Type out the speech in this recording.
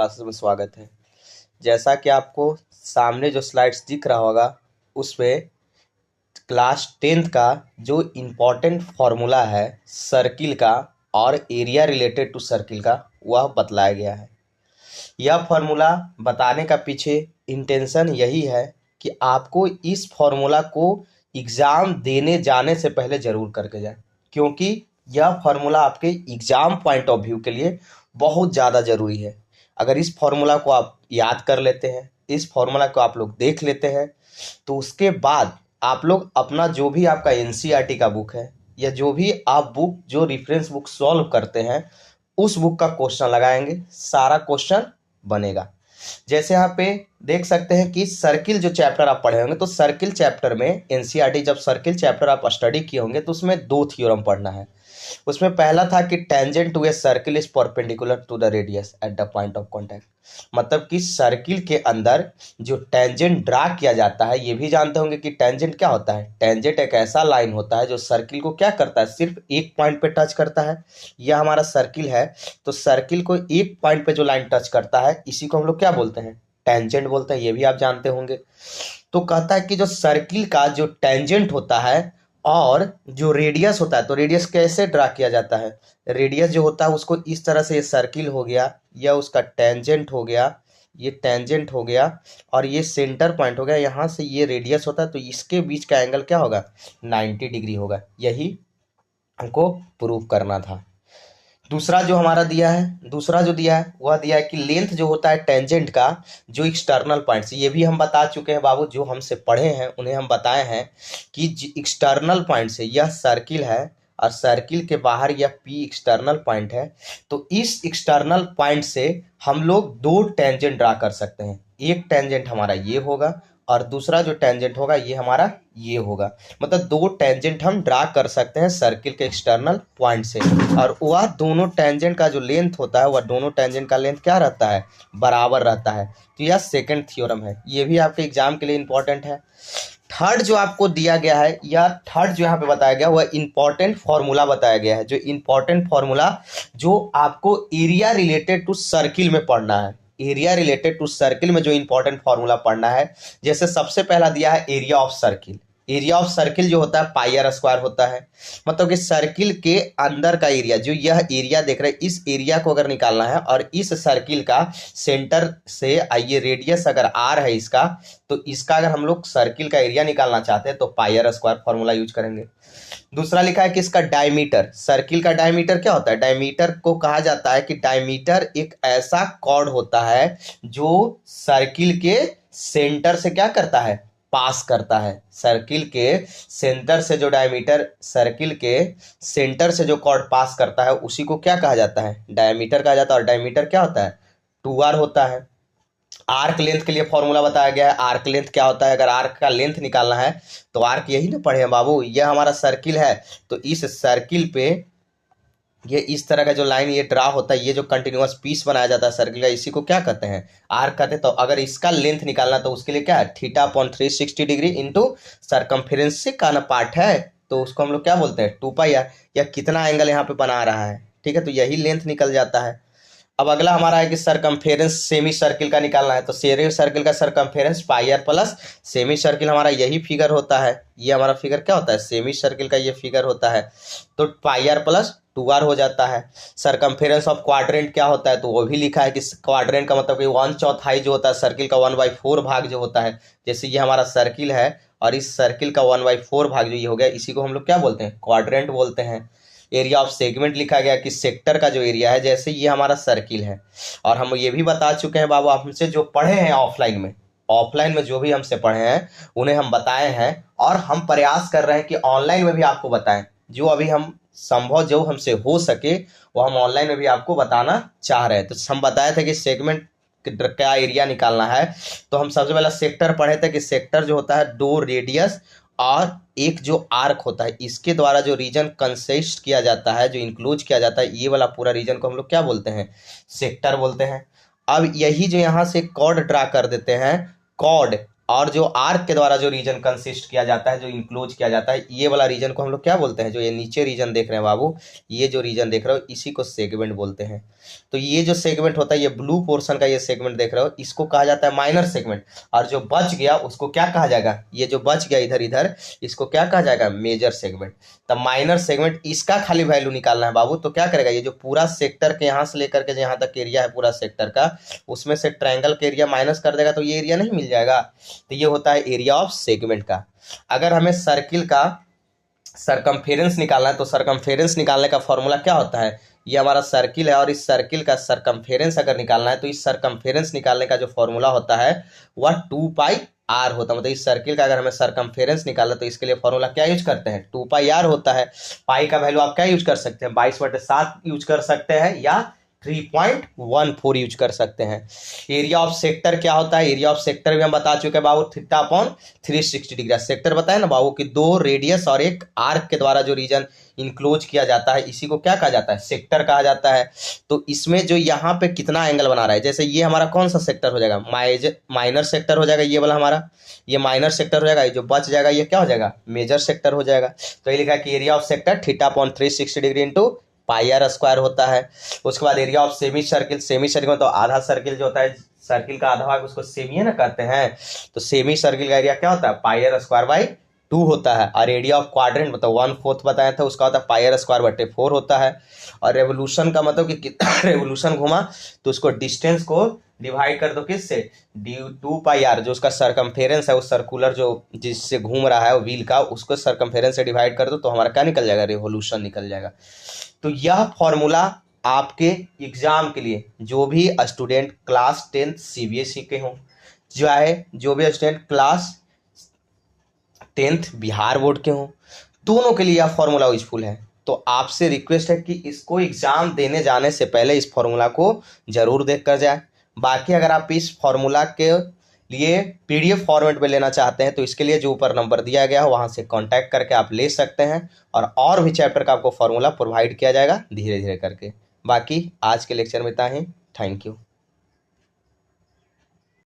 Classes में स्वागत है। जैसा कि आपको सामने जो स्लाइड्स दिख रहा होगा उसमें क्लास 10th का जो इम्पोर्टेंट फार्मूला है सर्किल का और एरिया रिलेटेड टू सर्किल का वह बतलाया गया है। यह फार्मूला बताने का पीछे इंटेंशन यही है कि आपको इस फार्मूला को एग्ज़ाम देने जाने से पहले ज़रूर करके जाए, क्योंकि यह फार्मूला आपके एग्ज़ाम पॉइंट ऑफ व्यू के लिए बहुत ज़्यादा ज़रूरी है। अगर इस फार्मूला को आप याद कर लेते हैं, इस फार्मूला को आप लोग देख लेते हैं, तो उसके बाद आप लोग अपना जो भी आपका एनसीईआरटी का बुक है या जो भी आप बुक जो रेफरेंस बुक सॉल्व करते हैं उस बुक का क्वेश्चन लगाएंगे, सारा क्वेश्चन बनेगा। जैसे यहाँ पे देख सकते हैं कि सर्किल जो चैप्टर आप पढ़े होंगे, तो सर्किल चैप्टर में एनसीईआरटी जब सर्किल चैप्टर आप स्टडी किए होंगे तो उसमें दो थ्योरम पढ़ना है। उसमें पहला था कि tangent to a circle is perpendicular to the radius at the point of contact, मतलब कि सर्किल के अंदर जो टेंजेंट ड्रा किया जाता है, ये भी जानते होंगे कि टेंजेंट क्या होता है। टेंजेंट एक ऐसा लाइन होता है जो सर्किल को क्या करता है, सिर्फ एक पॉइंट पे टच करता है। यह हमारा सर्किल है, तो सर्किल को एक पॉइंट पे जो लाइन टच करता है इसी को हम लोग क्या बोलते हैं, टेंजेंट बोलते हैं। ये भी आप जानते होंगे। तो कहता है कि जो सर्किल का जो टेंजेंट होता है और जो रेडियस होता है, तो रेडियस कैसे ड्रा किया जाता है। रेडियस जो होता है उसको इस तरह से, ये सर्किल हो गया, या उसका टेंजेंट हो गया, ये टेंजेंट हो गया और ये सेंटर पॉइंट हो गया, यहाँ से ये रेडियस होता है, तो इसके बीच का एंगल क्या होगा, 90 डिग्री होगा। यही हमको प्रूव करना था। दूसरा जो हमारा दिया है, दूसरा जो दिया है वह दिया है कि लेंथ जो होता है टेंजेंट का, जो एक्सटर्नल पॉइंट्स, ये भी हम बता चुके हैं बाबू, जो हमसे पढ़े हैं उन्हें हम बताए हैं कि एक्सटर्नल पॉइंट से यह सर्किल है और सर्किल के बाहर यह पी एक्सटर्नल पॉइंट है, तो इस एक्सटर्नल पॉइंट से हम लोग दो टेंजेंट ड्रा कर सकते हैं। एक टेंजेंट हमारा ये होगा और दूसरा जो टेंजेंट होगा ये हमारा ये होगा, मतलब दो टेंजेंट हम ड्रा कर सकते हैं सर्किल के एक्सटर्नल पॉइंट से। और वह दोनों टेंजेंट का जो लेंथ होता है, वह दोनों टेंजेंट का लेंथ क्या रहता है, बराबर रहता है। तो यह सेकंड थ्योरम है, ये भी आपके एग्जाम के लिए इंपॉर्टेंट है। थर्ड जो आपको दिया गया है, या थर्ड जो यहाँ पे बताया गया वह इंपॉर्टेंट फॉर्मूला बताया गया है, जो इंपॉर्टेंट फॉर्मूला जो आपको एरिया रिलेटेड टू सर्किल में पढ़ना है। एरिया रिलेटेड टू सर्किल में जो इंपॉर्टेंट फॉर्मूला पढ़ना है, जैसे सबसे पहला दिया है area of circle. Area of circle जो होता है पाई आर स्क्वायर होता है, मतलब कि सर्किल के अंदर का एरिया, जो यह एरिया देख रहे हैं, इस एरिया को अगर निकालना है और इस सर्किल का सेंटर से आइए रेडियस अगर आर है इसका, तो इसका अगर हम लोग सर्किल का एरिया निकालना चाहते हैं तो पाई आर स्क्वायर फॉर्मूला यूज करेंगे। दूसरा लिखा है कि इसका डायमीटर, सर्किल का डायमीटर क्या होता है, डायमीटर को कहा जाता है कि डायमीटर एक ऐसा कॉर्ड होता है जो सर्किल के सेंटर से क्या करता है, पास करता है। सर्किल के सेंटर से जो डायमीटर, सर्किल के सेंटर से जो कॉर्ड पास करता है उसी को क्या कहा जाता है, डायमीटर कहा जाता है। और डायमीटर क्या होता है, 2r होता है। आर्क लेंथ के लिए फॉर्मूला बताया गया है। आर्क लेंथ क्या होता है, अगर आर्क का लेंथ निकालना है तो आर्क यही ना पढ़े हैं बाबू, यह हमारा सर्किल है, तो इस सर्किल पे ये इस तरह का जो लाइन ये ड्रा होता है, ये जो कंटिन्यूअस पीस बनाया जाता है सर्किल का, इसी को क्या कहते हैं, आर्क कहते हैं। तो अगर इसका लेंथ निकालना तो उसके लिए क्या है, theta upon 360 degree into circumference का ना पार्ट है, तो उसको हम लोग क्या बोलते हैं, 2πr, या कितना एंगल यहाँ पे बना रहा है, ठीक है, तो यही लेंथ निकल जाता है। अब अगला हमारा है कि सरकमफेरेंस सेमी सर्किल का निकालना है, तो सेमी सर्किल का circumference pi r plus semi circle, हमारा यही फिगर होता है। ये हमारा फिगर क्या होता है, सेमी सर्किल का ये फिगर होता है, तो पाई आर प्लस 2r हो जाता है। सरकमफेरेंस ऑफ क्वाड्रेंट क्या होता है, तो वो भी लिखा है कि क्वाड्रेंट का मतलब कि 1/4 जो होता है सर्किल का 1/4 भाग जो होता है। जैसे ये हमारा सर्किल है और इस सर्किल का 1/4 भाग जो ये हो गया, इसी को हम लोग क्या बोलते हैं, क्वाड्रेंट बोलते हैं। एरिया ऑफ सेगमेंट लिखा गया कि सेक्टर का जो एरिया है, जैसे ये हमारा सर्किल है। और हम ये भी बता चुके हैं बाबू, हमसे जो पढ़े हैं ऑफलाइन में, ऑफलाइन में जो भी हमसे पढ़े हैं उन्हें हम बताए हैं, और हम प्रयास कर रहे हैं कि ऑनलाइन में भी आपको बताएं। जो अभी हम संभव जो हमसे हो सके वो हम ऑनलाइन में भी आपको बताना चाह रहे हैं। तो हम बताए थे कि सेगमेंट क्या एरिया निकालना है, तो हम सबसे पहले सेक्टर पढ़े थे कि सेक्टर जो होता है दो रेडियस और एक जो आर्क होता है, इसके द्वारा जो रीजन कंसिस्ट किया जाता है, जो इंक्लूज किया जाता है, ये वाला पूरा रीजन को हम लोग क्या बोलते हैं, सेक्टर बोलते हैं। अब यही जो यहाँ से कॉर्ड ड्रा कर देते हैं, कॉर्ड और जो आर्क के द्वारा जो रीजन कंसिस्ट किया जाता है, जो इंक्लोज किया जाता है, ये वाला रीजन को हम लोग क्या बोलते हैं, जो ये नीचे रीजन देख रहे हैं बाबू, ये जो रीजन देख रहे हो इसी को सेगमेंट बोलते हैं। तो ये जो सेगमेंट होता है, ये ब्लू पोर्शन का ये सेगमेंट देख रहे हो, इसको कहा जाता है माइनर सेगमेंट। और जो बच गया उसको क्या कहा जाएगा, ये जो बच गया इधर इधर, इसको क्या कहा जाएगा, मेजर सेगमेंट। तब माइनर सेगमेंट, इसका खाली वैल्यू निकालना है बाबू। तो क्या करेगा, ये जो पूरा सेक्टर के यहाँ से लेकर के यहाँ तक एरिया है पूरा सेक्टर का, उसमें से ट्रायंगल का एरिया माइनस कर देगा तो ये एरिया नहीं मिल जाएगा। तो ये होता है एरिया ऑफ सेगमेंट का। अगर हमें सर्किल का सरकमफेरेंस निकालना है तो सरकमफेरेंस निकालने का फॉर्मूला क्या होता है, ये हमारा सर्किल है और इस सर्किल का सरकमफेरेंस अगर निकालना है तो इस सरकमफेरेंस निकालने का जो फॉर्मूला होता है वह 2πr होता है। मतलब इस सर्किल का अगर हमें सरकमफेरेंस निकालना तो इसके लिए फॉर्मूला क्या यूज करते हैं, 2πr होता है। पाई का वैल्यू आप क्या यूज कर सकते हैं, 22/7 यूज कर सकते हैं या 3.14 यूज कर सकते हैं। एरिया ऑफ सेक्टर क्या होता है, एरिया ऑफ सेक्टर भी हम बता चुके हैं बाबू, θ/360 सेक्टर बताया ना बाबू कि 2 रेडियस और एक आर्क के द्वारा जो रीजन इनक्लोज किया जाता है इसी को क्या कहा जाता है, सेक्टर कहा जाता है। तो इसमें जो यहाँ पे कितना एंगल बना रहा है, जैसे ये हमारा कौन सा सेक्टर हो जाएगा, माइनर सेक्टर हो जाएगा, ये वाला हमारा ये माइनर सेक्टर हो जाएगा, ये जो बच जाएगा ये क्या हो जाएगा, मेजर सेक्टर हो जाएगा। तो ये लिखा कि area of sector θ/360 into πr² होता है। उसके बाद area of semi circle, semi circle तो आधा सर्किल जो होता है, सर्किल का आधा भाग उसको सेमी ना कहते हैं। तो सेमी सर्किल का एरिया क्या होता है, πr/2 होता है। और एरिया ऑफ क्वाड्रेंट मतलब 1/4 बताया था, उसका होता है πr²/4 होता है। और रेवोल्यूशन का मतलब कि कितना रेवोल्यूशन घुमा तो उसको डिस्टेंस को डिवाइड कर दो किससे, 2πr जो उसका सरकमफेरेंस है, उस सर्कुलर जो जिससे घूम रहा है व्हील का, उसको सरकमफेरेंस से डिवाइड कर दो तो हमारा क्या निकल जाएगा, रेवोल्यूशन निकल जाएगा। तो यह फॉर्मूला आपके एग्जाम के लिए जो भी स्टूडेंट क्लास 10 सीबीएसई के हों, जो भी student class 10th Bihar board के हों, दोनों के लिए यह फॉर्मूला यूजफुल है। तो आपसे रिक्वेस्ट है कि इसको एग्जाम देने जाने से पहले इस फॉर्मूला को जरूर देख कर जाए। बाकी अगर आप इस फॉर्मूला के लिए पीडीएफ फॉर्मेट में लेना चाहते हैं तो इसके लिए जो ऊपर नंबर दिया गया है वहां से कांटेक्ट करके आप ले सकते हैं, और भी चैप्टर का आपको फॉर्मूला प्रोवाइड किया जाएगा धीरे धीरे करके। बाकी आज के लेक्चर में इतना ही, थैंक यू।